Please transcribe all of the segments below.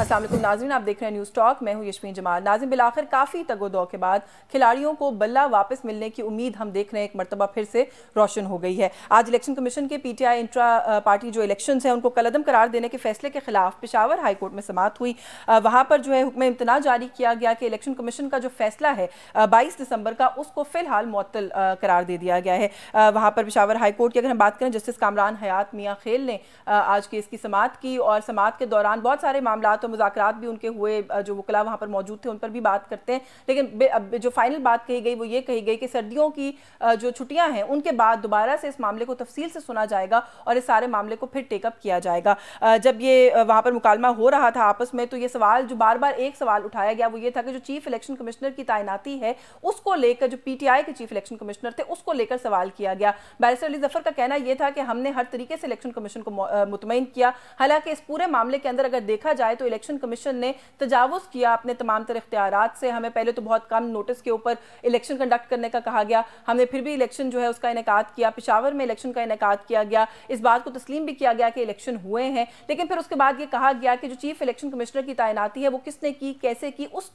अस्सलाम वालेकुम नाज़रीन, आप देख रहे हैं न्यूज़ टॉक। मैं हूं यशमीन जमाल। नाज़रीन, बिलाखिर काफ़ी तगोदौ के बाद खिलाड़ियों को बल्ला वापस मिलने की उम्मीद हम देख रहे हैं एक मरतबा फिर से रोशन हो गई है। आज इलेक्शन कमीशन के पीटीआई इंट्रा पार्टी जो इलेक्शन हैं उनको कलअदम करार देने के फैसले के खिलाफ पेशावर हाई कोर्ट में समाअत हुई। वहाँ पर जो है हुक्म इम्तना जारी किया गया कि इलेक्शन कमीशन का जो फैसला है 22 दिसंबर का, उसको फिलहाल मुअत्तल करार दे दिया गया है। वहाँ पर पेशावर हाई कोर्ट की अगर हम बात करें, जस्टिस कामरान हयात मियाँ खेल ने आज केस की समाअत की और समाअत के दौरान बहुत सारे मामला और मुज़ाकरात भी उनके हुए। जो वकला वहाँ पर मौजूद थे उन पर भी बात करते हैं, लेकिन जो फाइनल बात कही गई वो ये कही गई कि सर्दियों की जो छुट्टियां हैं उनके बाद दोबारा से इस मामले को तफसील से सुना जाएगा और इस सारे मामले को फिर टेकअप किया जाएगा। जब ये वहाँ पर मुकालमा हो रहा था आपस में, तो ये सवाल जो बार बार एक सवाल उठाया गया वो ये था कि जो चीफ इलेक्शन कमिश्नर की तैनाती है उसको लेकर, जो पीटीआई के चीफ इलेक्शन कमिश्नर थे उसको लेकर सवाल किया गया। बैरिस्टर अली जफर का कहना यह था कि हमने हर तरीके से इलेक्शन कमीशन को मुतमईन किया। हालांकि इस पूरे मामले के अंदर अगर देखा जाए तो इलेक्शन कमीशन ने तजावुज़ किया अपने तमाम तर इख्तियारात से। हमें पहले तो बहुत कम नोटिस के ऊपर इलेक्शन कंडक्ट करने का कहा गया, हमने फिर भी इलेक्शन जो है उसका इनेकाद किया, पेशावर में इलेक्शन का इनेकाद किया गया, इस बात को तस्लीम भी किया गया कि इलेक्शन हुए हैं। लेकिन फिर उसके बाद ये कहा गया कि जो चीफ इलेक्शन कमिश्नर की तैनाती है वो किसने की, कैसे की, उस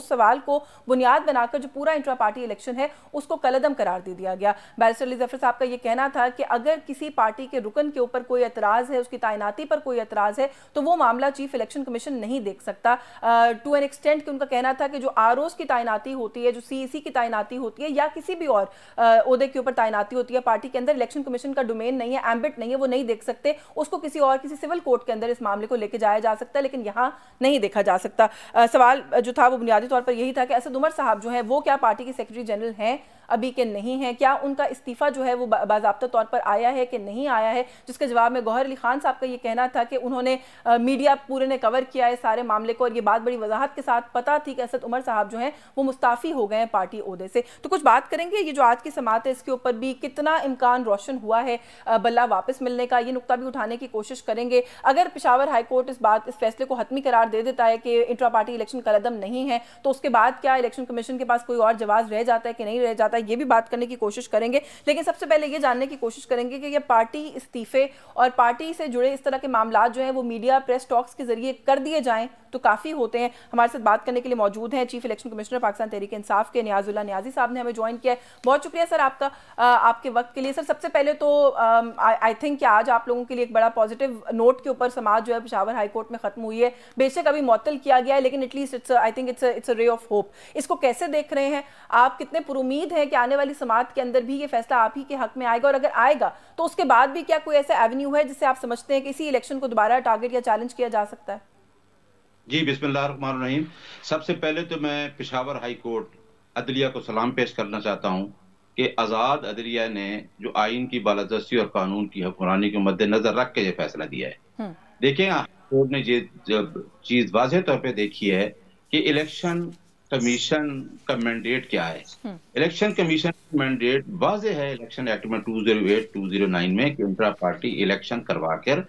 सवाल को बुनियाद बनाकर जो पूरा इंट्रा पार्टी इलेक्शन है उसको कलअदम करार दे दिया गया। बैरिस्टर अली जफर साहब का ये कहना था कि अगर किसी पार्टी के रुकन के ऊपर कोई एतराज़ है, उसकी तैनाती पर कोई एतराज़ है, तो वो मामला चीफ इलेक्शन कमीशन नहीं देख सकता। टू एन एक्सटेंट कि उनका कहना था कि जो आरओज़ की तैनाती होती है, जो सीईसी की तैनाती होती है या किसी भी और ओहदे के ऊपर तैनाती होती है पार्टी के अंदर, इलेक्शन कमीशन का डोमेन नहीं है, एम्बिट नहीं है, वो नहीं देख सकते। उसको किसी सिविल कोर्ट के अंदर इस मामले को लेकर जाया जा सकता है, लेकिन यहाँ नहीं देखा जा सकता। सवाल जो था वो बुनियादी तौर पर यही था कि असद उमर साहब जो है वो क्या पार्टी के सेक्रेटरी जनरल हैं अभी के नहीं है, क्या उनका इस्तीफ़ा जो है वो बाज़ाब्ता तौर पर आया है कि नहीं आया है। जिसके जवाब में गौहर अली खान साहब का ये कहना था कि उन्होंने मीडिया पूरे ने कवर किया है सारे मामले को और ये बात बड़ी वजाहत के साथ पता थी कि असद उमर साहब जो हैं वो मुस्ताफ़ी हो गए हैं पार्टी ओहदे से। तो कुछ बात करेंगे ये जो आज की समाअत है इसके ऊपर भी कितना इम्कान रोशन हुआ है बल्ला वापस मिलने का, ये नुकता भी उठाने की कोशिश करेंगे। अगर पेशावर हाई कोर्ट इस फैसले को हतमी करार दे देता है कि इंट्रा पार्टी इलेक्शन कलअदम नहीं है, तो उसके बाद क्या इलेक्शन कमीशन के पास कोई और जवाब रह जाता है कि नहीं रह जाता, ये भी बात करने की कोशिश करेंगे। लेकिन सबसे पहले ये जानने की कोशिश करेंगे कि ये पार्टी इस्तीफे और पार्टी से जुड़े इस तरह के मामला जो हैं वो मीडिया प्रेस टॉक्स के जरिए कर दिए जाएं तो काफ़ी होते हैं। हमारे साथ बात करने के लिए मौजूद हैं chief election commissioner Pakistan Tehreek Insaf के नियाजुल्लाह नियाजी साहब ने हमें ज्वाइन किया है। बहुत शुक्रिया सर आपका आपके वक्त के लिए। सर सबसे पहले तो आई थिंक कि आज आप लोगों के लिए एक बड़ा पॉजिटिव नोट के ऊपर समाअत जो है पेशावर हाई कोर्ट में खत्म हुई है। बेशक अभी मुअत्तल किया गया है, लेकिन at least I think it's a ray of hope. इसको कैसे देख रहे हैं आप, कितने पुरुमीद हैं कि आने वाली समाअत के अंदर भी ये फैसला आप ही के हक में आएगा, और अगर आएगा तो उसके बाद भी क्या कोई ऐसा एवेन्यू है जिससे आप समझते हैं कि इसी इलेक्शन को दोबारा टारगेट या चैलेंज किया जा सकता है? जी बिस्मिल्लाहिर्रहमानिर्रहीम। सबसे पहले तो मैं पेशावर हाई कोर्ट अदलिया को सलाम पेश करना चाहता हूँ कि आज़ाद अदलिया ने जो आइन की बालादस्ती और कानून की हुक्मरानी को मद्देनजर रख के ये फैसला दिया है। देखिए, कोर्ट ने ये जब चीज वाज़ेह तौर पे देखी है कि इलेक्शन कमीशन का मैंडेट क्या है। इलेक्शन कमीशन का मैंडेट वाज़ेह है इलेक्शन एक्ट में 2008-2009 में कि इंट्रा पार्टी इलेक्शन करवा कर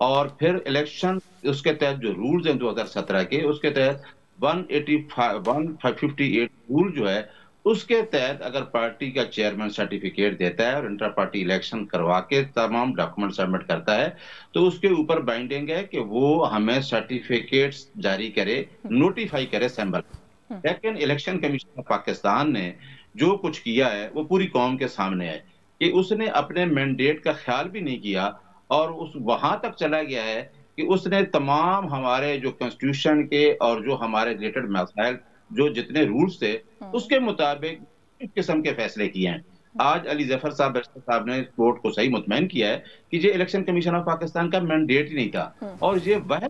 और फिर इलेक्शन उसके तहत जो रूल्स हैं 2017 के, उसके तहत 158 रूल जो है उसके तहत अगर पार्टी का चेयरमैन सर्टिफिकेट देता है और इंटर पार्टी इलेक्शन करवा के तमाम डॉक्यूमेंट सबमिट करता है तो उसके ऊपर बाइंडिंग है कि वो हमें सर्टिफिकेट्स जारी करे, नोटिफाई करे असेंबल। लेकिन इलेक्शन कमीशन ऑफ पाकिस्तान ने जो कुछ किया है वो पूरी कौम के सामने है कि उसने अपने मैंडेट का ख्याल भी नहीं किया और उस वहां तक चला गया है कि उसने तमाम हमारे जो कॉन्स्टिट्यूशन के और जो हमारे रिलेटेड मसाइल जो जितने रूल्स थे उसके मुताबिक इस किस्म के फैसले किए हैं। आज अली जफर साहब ने कोर्ट को सही मुतमईन किया है कि ये इलेक्शन कमीशन ऑफ पाकिस्तान का मैंडेट ही नहीं था और ये वह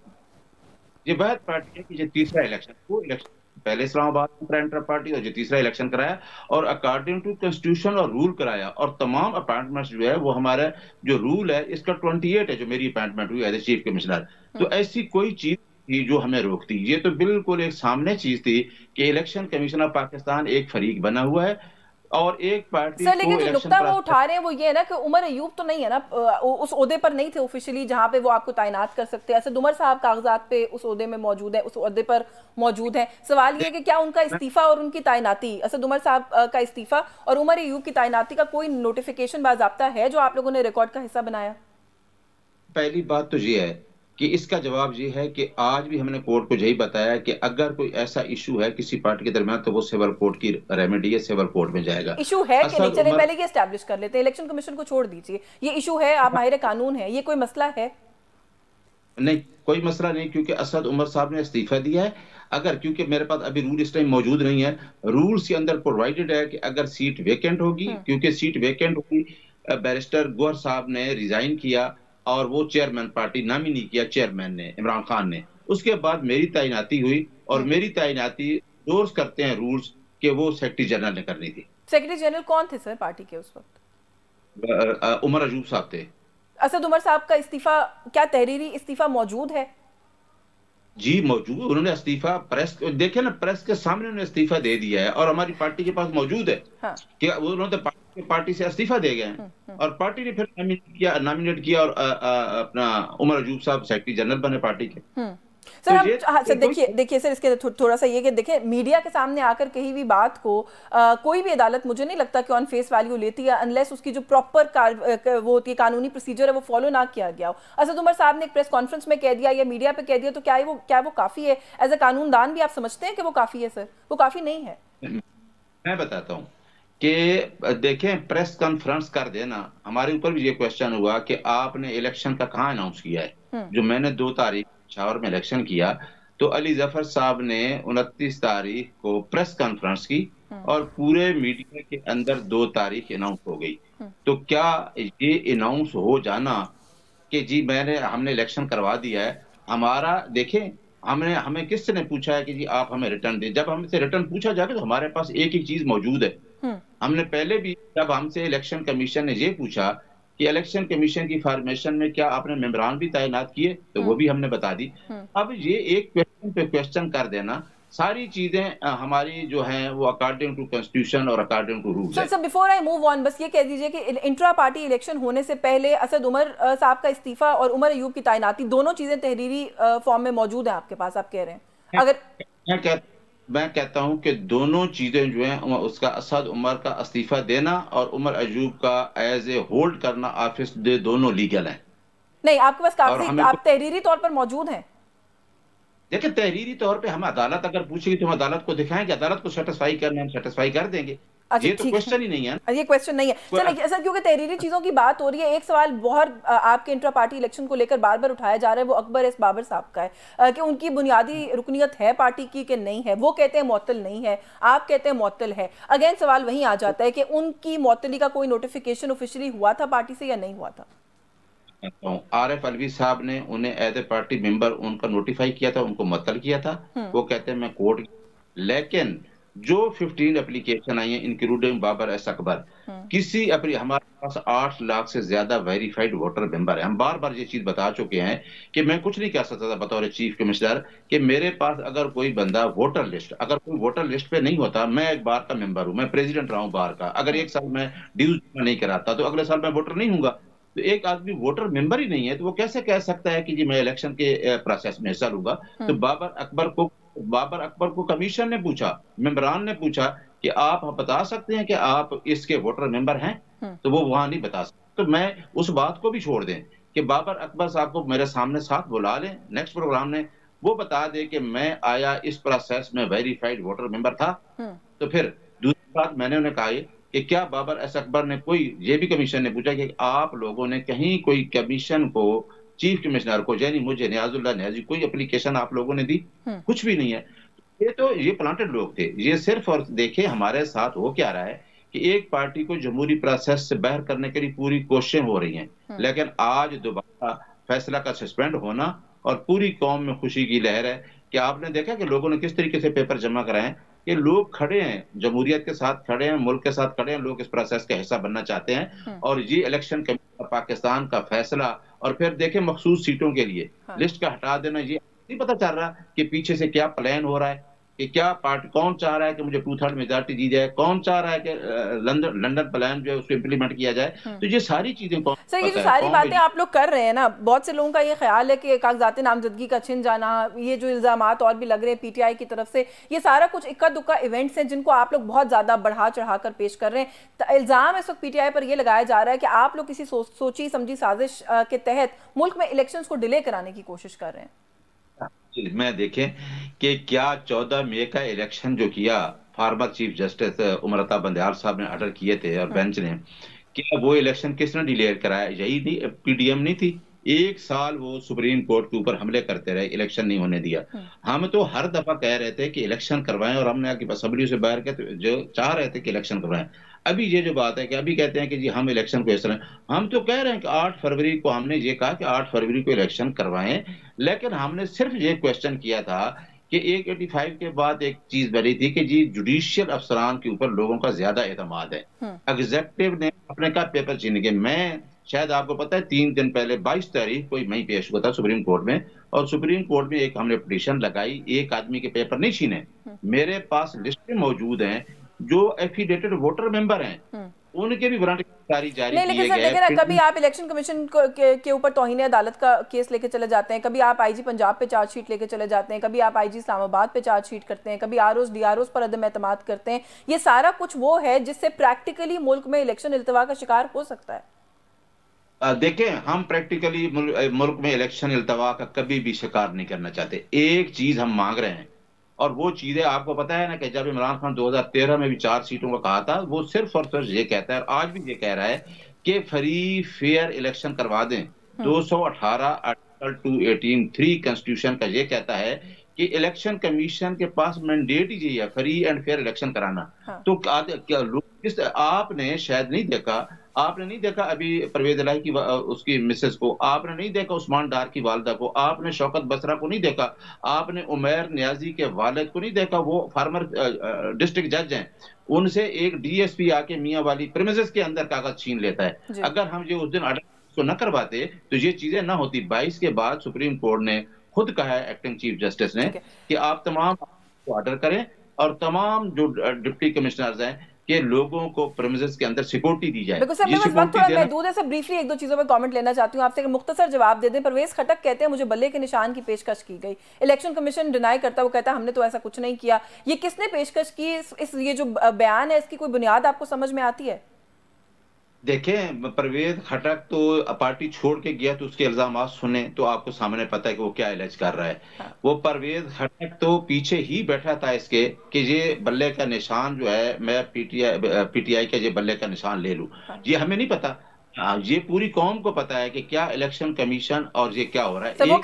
पार्टी है कि ये तीसरा इलेक्शन, वो इलेक्शन पहले इस्लामाबाद में इंटर पार्टी और जो तीसरा इलेक्शन कराया और अकॉर्डिंग टू कॉन्स्टिट्यूशन और रूल कराया और तमाम अपॉइंटमेंट्स जो है वो हमारा जो रूल है इसका 28 है जो मेरी अपॉइंटमेंट हुई एज ए चीफ कमिश्नर। तो ऐसी कोई चीज थी जो हमें रोकती, ये तो बिल्कुल एक सामने चीज थी कि इलेक्शन कमीशन ऑफ पाकिस्तान एक फरीक बना हुआ है और एक पार्टी सर, लेकिन जो नुकता वो उठा रहे हैं वो ये है ना कि उमर अयूब तो नहीं है ना, उस ओहदे पर नहीं थे ऑफिशियली जहां पे वो आपको तैनात कर सकते हैं। असद उमर साहब कागजात पे उस ओहदे में मौजूद है, उस ओहदे पर मौजूद है। सवाल ये है कि क्या उनका इस्तीफा और उनकी तैनाती, असद उमर साहब का इस्तीफा और उमर अयूब की तैनाती का कोई नोटिफिकेशन बाज़ाब्ता है जो आप लोगों ने रिकॉर्ड का हिस्सा बनाया? पहली बात तो ये है कि इसका जवाब ये है कि आज भी हमने कोर्ट को यही बताया कि अगर कोई ऐसा इशू है किसी पार्टी के दरमियान तो वो सिविल कोर्ट की रेमेडी है, सिविल कोर्ट में जाएगा। इशू है कि नहीं, असद चलिए उमर पहले ये एस्टैब्लिश कर लेते हैं, इलेक्शन कमीशन को छोड़ दीजिए, ये इशू है, आप माहिर कानून है, ये कोई मसला है? नहीं, कोई मसला नहीं, क्योंकि असद उमर साहब ने इस्तीफा दिया है। अगर, क्योंकि मेरे पास अभी रूल इस टाइम मौजूद नहीं है, रूल्स के अंदर प्रोवाइडेड है कि अगर सीट वेकेंट होगी, क्योंकि सीट वेकेंट होगी, बैरिस्टर गौहर साहब ने रिजाइन किया और वो चेयरमैन पार्टी नॉमिनी किया, चेयरमैन ने इमरान खान ने, उसके बाद मेरी तैनाती हुई और मेरी तैनाती डोर्स करते हैं रूल्स कि वो सेक्रेटरी जनरल ने करनी थी। सेक्रेटरी जनरल कौन थे सर पार्टी के उस वक्त? उमर अयूब साहब थे। असद उमर साहब का इस्तीफा, क्या तहरीरी इस्तीफा मौजूद है? जी मौजूद, उन्होंने इस्तीफा प्रेस, देखे ना, प्रेस के सामने उन्होंने इस्तीफा दे दिया है और हमारी पार्टी के पास मौजूद है। हाँ। कि उन्होंने पार्टी से इस्तीफा दे गए हैं और पार्टी ने फिर नॉमिनेट किया और अपना उमर अयूब साहब सेक्रेटरी जनरल बने पार्टी के। सर हम, हाँ सर, देखिए सर, इसके थोड़ा सा ये कि देखें, मीडिया के सामने आकर कही हुई बात को कोई भी अदालत मुझे नहीं लगता कि ऑन फेस वैल्यू लेती है अनलेस उसकी जो प्रॉपर वो होती है, कानूनी प्रोसीजर है, वो फॉलो ना किया गया हो। असद उमर साहब ने एक प्रेस कॉन्फ्रेंस में कह दिया या मीडिया पे कह दिया, तो क्या वो काफी है? एज ए कानूनदान भी आप समझते हैं कि वो काफी है? सर वो काफी नहीं है। मैं बताता हूँ कि देखें, प्रेस कॉन्फ्रेंस कर देना, हमारे ऊपर भी ये क्वेश्चन हुआ कि आपने इलेक्शन का कहाँ अनाउंस किया है। जो मैंने 2 तारीख पेशावर में इलेक्शन किया तो अली जफर साहब ने 29 तारीख को प्रेस कॉन्फ्रेंस की और पूरे मीडिया के अंदर 2 तारीख अनाउंस हो गई। तो क्या ये अनाउंस हो जाना कि जी हमने इलेक्शन करवा दिया है, हमारा देखें, हमें किसने पूछा है कि जी आप हमें रिटर्न दें? जब हमसे रिटर्न पूछा जाए तो हमारे पास एक ही चीज मौजूद है। हमने पहले भी, जब हमसे इलेक्शन कमीशन ने ये पूछा कि इलेक्शन कमीशन की फॉर्मेशन में क्या आपने मेंबरान भी तैनात किए, तो वो भी हमने बता दी। अब ये एक क्वेश्चन पे क्वेश्चन कर देना, सारी चीजें हमारी जो हैं वो अकॉर्डिंग टू कॉन्स्टिट्यूशन और अकॉर्डिंग टू रूल्स है। Sir before I move on, बस ये कह दीजिए कि इंट्रा पार्टी इलेक्शन होने से पहले असद उमर साहब का इस्तीफा और उमर अयूब की तैनाती, दोनों चीजें तहरीरी फॉर्म में मौजूद है आपके पास, आप कह रहे हैं? अगर मैं कहता हूं कि दोनों चीजें जो हैं, उसका असद उमर का इस्तीफा देना और उमर अयूब का एज ए होल्ड करना ऑफिस दे, दोनों लीगल हैं। नहीं, आपके पास कागजी, आप तहरीरी तौर पर मौजूद हैं? देखिए, तहरीरी तौर पे हम अदालत अगर पूछेगी तो हम अदालत को दिखाएंगे, अदालत को सेटिस्फाई करना हम सेटिस्फाई कर देंगे। ये तो क्वेश्चन ही नहीं है। ये क्वेश्चन नहीं है। चलिए सर, क्योंकि तहरीरी चीजों की बात हो रही है, एक सवाल बहुत आपके इंट्रा पार्टी इलेक्शन को लेकर बार बार उठाया जा रहा है, वो अकबर एस बाबर साहब का है कि उनकी बुनियादी रुकनियत है पार्टी की कि नहीं है। वो कहते हैं मुअत्तल नहीं है, आप कहते हैं मुअत्तल है। अगेन सवाल वहीं आ जाता है कि उनकी मुअत्तली का कोई नोटिफिकेशन ऑफिशियली हुआ था पार्टी से या नहीं हुआ था? आरिफ अलवी साहब ने उन्हें एज ए पार्टी मेंबर उनका नोटिफाई किया था, उनको मुअत्तल किया था। वो कहते हैं मैं कोर्ट, लेकिन जो 15 एप्लीकेशन आई है इंक्लूडिंग बाबर एस अकबर, किसी हमारे पास 8 लाख से ज्यादा वेरीफाइड वोटर मेंबर है। हम बार बार ये चीज बता चुके हैं कि मैं कुछ नहीं कह सकता था बतौर चीफ कमिश्नर कि मेरे पास अगर कोई बंदा वोटर लिस्ट, अगर कोई वोटर लिस्ट पे नहीं होता, मैं एक बार का मेंबर हूं, मैं प्रेसिडेंट रहा हूं बार का, अगर एक साल मैं ड्यूज नहीं कराता तो अगले साल मैं वोटर नहीं हूंगा। तो एक आदमी वोटर मेंबर ही नहीं है तो वो कैसे कह सकता है कि जी मैं इलेक्शन के प्रोसेस में हिस्सा लूंगा? तो बाबर अकबर को कमीशन ने पूछा, मेंबरान ने पूछा कि आप बता सकते हैं कि आप इसके वोटर मेंबर हैं? तो वो वहां नहीं बता सकते। तो मैं उस बात को भी छोड़ दें कि बाबर अकबर साहब को मेरे सामने साथ बुला लें नेक्स्ट प्रोग्राम में, वो बता दे कि मैं आया इस प्रोसेस में वेरीफाइड वोटर मेंबर था। तो फिर दूसरी बात मैंने उन्हें कहा कि क्या बाबर एस अकबर ने कोई, ये भी कमीशन ने पूछा कि आप लोगों ने कहीं कोई कमीशन को, चीफ कमिश्नर को, यानी मुझे नियाजुल्लाह नियाजी, कोई एप्लीकेशन आप लोगों ने दी? कुछ भी नहीं है। ये प्लांटेड लोग थे। ये सिर्फ, और देखे हमारे साथ हो क्या रहा है कि एक पार्टी को जमहूरी प्रोसेस से बाहर करने के लिए पूरी कोशिशें हो रही हैं, लेकिन आज दोबारा फैसला का सस्पेंड होना और पूरी कौम में खुशी की लहर है कि आपने देखा कि लोगों ने किस तरीके से पेपर जमा कराए हैं। ये लोग खड़े हैं, जमहूरियत के साथ खड़े हैं, मुल्क के साथ खड़े हैं, लोग इस प्रोसेस का हिस्सा बनना चाहते हैं। और ये इलेक्शन कमीशन पाकिस्तान का फैसला, और फिर देखें मखसूस सीटों के लिए लिस्ट का हटा देना, ये नहीं पता चल रहा कि पीछे से क्या प्लान हो रहा है कि क्या पार्टी कौन चाह रहा है कि मुझे 2/3 मेजॉरिटी दी जाए, कौन चाह रहा है कि लंदन प्लान जो है उसको इम्प्लीमेंट किया जाए। तो ये सारी चीजें कौन सर, ये जो पता है, सारी कौन बातें आप लोग कर रहे हैं ना, बहुत से लोगों का ये ख्याल है कि कागजात नामजदगी का छिन जाना, ये जो इल्जामात और भी लग रहे हैं पीटीआई की तरफ से, ये सारा कुछ इक्का दुक्का इवेंट्स हैं जिनको आप लोग बहुत ज्यादा बढ़ा चढ़ा कर पेश कर रहे हैं। तो इल्जाम इस वक्त पीटीआई पर यह लगाया जा रहा है कि आप लोग किसी सोची समझी साजिश के तहत मुल्क में इलेक्शंस को डिले कराने की कोशिश कर रहे हैं। मैं देखें कि क्या 14 मई का इलेक्शन जो किया फॉर्मर चीफ जस्टिस उमरता बंदयाल साहब ने ऑर्डर किए थे और बेंच ने, क्या वो इलेक्शन किसने डिले कराया? यही नहीं, पीडीएम नहीं थी। 1 साल वो सुप्रीम कोर्ट के ऊपर हमले करते रहे, इलेक्शन नहीं होने दिया। हम तो हर दफा कह रहे थे कि इलेक्शन करवाएं, और हमने आके असेंबली से बाहर के जो चाह रहे थे कि इलेक्शन करवाएं। अभी ये जो बात है कि अभी कहते हैं कि जी हम इलेक्शन को इस तरह, हम तो कह रहे हैं कि 8 फरवरी को हमने ये कहा कि 8 फरवरी को इलेक्शन करवाएं, लेकिन हमने सिर्फ ये क्वेश्चन किया था कि 185 के बाद एक चीज बनी थी कि जी जुडिशियल अफसरान के ऊपर लोगों का ज्यादा एतमाद है। एग्जेक्टिव ने अपने का पेपर छीन के, मैं शायद आपको पता है 3 दिन पहले 22 तारीख को मैं पेश हुआ था सुप्रीम कोर्ट में, और सुप्रीम कोर्ट में एक हमने पिटीशन लगाई, एक आदमी के पेपर नहीं छीने। मेरे पास लिस्ट मौजूद हैं जो एफिडेटेड वोटर मेंबर हैं, उनके भी वारंट जारी किए लेकिन सर देखें ना, कभी आप इलेक्शन कमीशन के ऊपर तौहीन अदालत का केस लेके चले जाते हैं, कभी आप आईजी पंजाब पे चार्जशीट लेके चले जाते हैं, कभी आप आईजी इस्लामाबाद पे चार्जशीट करते हैं, कभी आरओस डीआरओस पर अदम एतमाद करते हैं। ये सारा कुछ वो है जिससे प्रैक्टिकली मुल्क में इलेक्शन इल्तवा का शिकार हो सकता है। देखें, हम प्रैक्टिकली मुल्क में इलेक्शन इल्तवा का कभी भी शिकार नहीं करना चाहते। एक चीज हम मांग रहे हैं, और वो चीजें आपको पता है ना कि जब इमरान खान 2013 में भी 4 सीटों का कहा था, वो सिर्फ और सिर्फ ये कहता है, और आज भी ये कह रहा है कि फ्री फेयर इलेक्शन करवा दें। 218 आर्टिकल 218 3 कॉन्स्टिट्यूशन का ये कहता है कि इलेक्शन कमीशन के पास मैंडेट ही यही है, फ्री एंड फेयर इलेक्शन कराना। तो क्या लोग, आपने शायद नहीं देखा, आपने नहीं देखा अभी परवेज इलाही की उसकी मिसेस को, आपने नहीं देखा उस्मान डार की वालदा को, आपने शौकत बसरा को नहीं देखा, आपने उमैर नियाजी के वालिद को नहीं देखा, वो फार्मर डिस्ट्रिक्ट जज हैं। उनसे एक डीएसपी आके मियां वाली प्रीमिसेस के अंदर कागज छीन लेता है। अगर हम ये उस दिन ऑर्डर को न करवाते तो ये चीजें ना होती। 22 के बाद सुप्रीम कोर्ट ने खुद कहा है, एक्टिंग चीफ जस्टिस ने, कि आप तमाम ऑर्डर करें और तमाम जो डिप्टी कमिश्नर्स हैं कि लोगों को प्रीमिसेस के अंदर सिक्योरिटी दी जाए। बिल्कुल सर, मैं बस वक्त थोड़ा महदूद है, ब्रीफली एक दो चीजों पे कमेंट लेना चाहती हूँ आपसे, मुख्तसर जवाब दे दें। परवेज खटक कहते हैं मुझे बल्ले के निशान की पेशकश की गई, इलेक्शन कमीशन डिनाई करता है, वो कहता है हमने तो ऐसा कुछ नहीं किया। ये किसने पेशकश की? ये जो बयान है इसकी कोई बुनियाद आपको समझ में आती है? देखें, परवेज खटक तो पार्टी छोड़ के गया तो उसके इल्जामात सुने तो आपको सामने पता है कि वो क्या एलिज कर रहा है। वो परवेज खटक तो पीछे ही बैठा था इसके कि ये बल्ले का निशान जो है, मैं पीटीआई का ये बल्ले का निशान ले लूं। ये हमें नहीं पता, ये पूरी कौम को पता है कि क्या इलेक्शन कमीशन और ये क्या हो रहा है। तो वो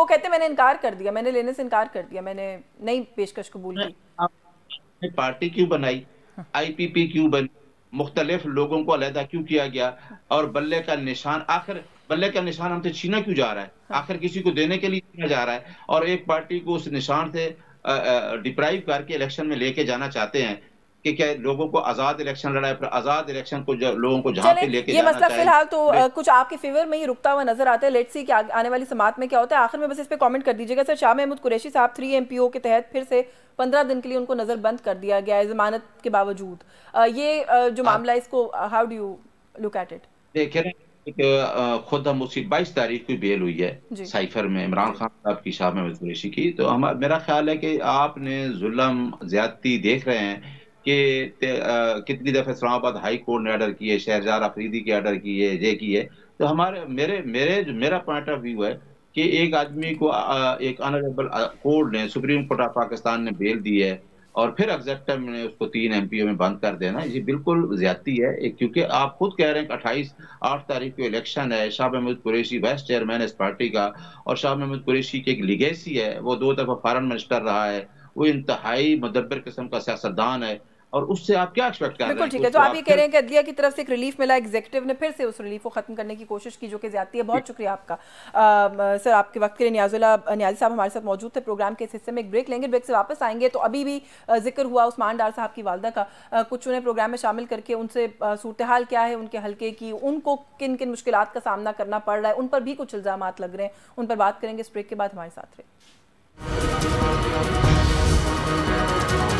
कहते मैंने इनकार कर दिया, मैंने लेने से इनकार कर दिया, मैंने नई पेशकश कबूल की। पार्टी क्यों बनाई, आईपीपी क्यों बनी, मुख्तलिफ लोगों को अलहदा क्यों किया गया, और बल्ले का निशान, आखिर बल्ले का निशान हमसे छीना क्यों जा रहा है? आखिर किसी को देने के लिए छीना जा रहा है, और एक पार्टी को उस निशान से डिप्राइव करके इलेक्शन में लेके जाना चाहते हैं कि क्या लोगों को आजाद इलेक्शन लड़ा है, फिर आजाद इलेक्शन को लोगों को जहां पे लेके ये मसला फिलहाल तो कुछ आपके फेवर में ही रुकता हुआ नजर आता है। लेट्स सी कि आने वाली समात में क्या होता है। आखिर में बस इस पे कमेंट कर दीजिएगा सर, शाह महमूद कुरैशी साहब 3 MPO के तहत फिर से 15 दिन के लिए उनको नजरबंद कर दिया गया है जमानत के बावजूद। ये जो मामला है, इसको how do you look at it? देखिए, खुद हम उसकी 22 तारीख को बेल हुई है साइफर में इमरान खान साहब की, शाह महमूद कुरैशी की। तो मेरा ख्याल है कि आपने जुल्म ज्यादती देख रहे हैं कि कितनी दफे इस्लामाबाद हाई कोर्ट ने ऑर्डर किए, शहरजार अफरीदी के ऑर्डर किए, ये किए। तो मेरा पॉइंट ऑफ व्यू है कि एक आदमी को एक ऑनरेबल कोर्ट ने, सुप्रीम कोर्ट ऑफ पाकिस्तान ने बेल दी है और फिर एग्जेक्टिव ने उसको 3 MPO में बंद कर देना, ये बिल्कुल ज्यादती है। क्योंकि आप खुद कह रहे हैं कि 8 तारीख को इलेक्शन है, शाह महमूद कुरैशी वाइस चेयरमैन इस पार्टी का, और शाह महमूद कुरैशी की एक लीगेसी है, वो 2 दफा फॉरेन मिनिस्टर रहा है, वो इंतहाई मुदब्बिर किस्म का सियासतदान है, और उससे आप क्या एक्सपेक्ट कर रहे हैं? बिल्कुल ठीक है। तो आप ये कह रहे हैं कि अदलिया की तरफ से एक रिलीफ मिला, एग्जीक्यूटिव ने फिर से उस रिलीफ को खत्म करने की कोशिश की, जो कि ज्यादती है। बहुत शुक्रिया आपका सर, आपके वक्त के लिए। नियाज़ी साहब हमारे साथ मौजूद थे प्रोग्राम के इस हिस्से में। एक ब्रेक लेंगे, ब्रेक से वापस आएंगे तो अभी भी जिक्र हुआ उस्मान डार साहब की वालदा का, कुछ उन्हें प्रोग्राम में शामिल करके उनसे सूरत हाल क्या है उनके हल्के की, उनको किन किन मुश्किलात का सामना करना पड़ रहा है, उन पर भी कुछ इल्जामात लग रहे हैं, उन पर बात करेंगे। इस ब्रेक के बाद हमारे साथ रहे। है।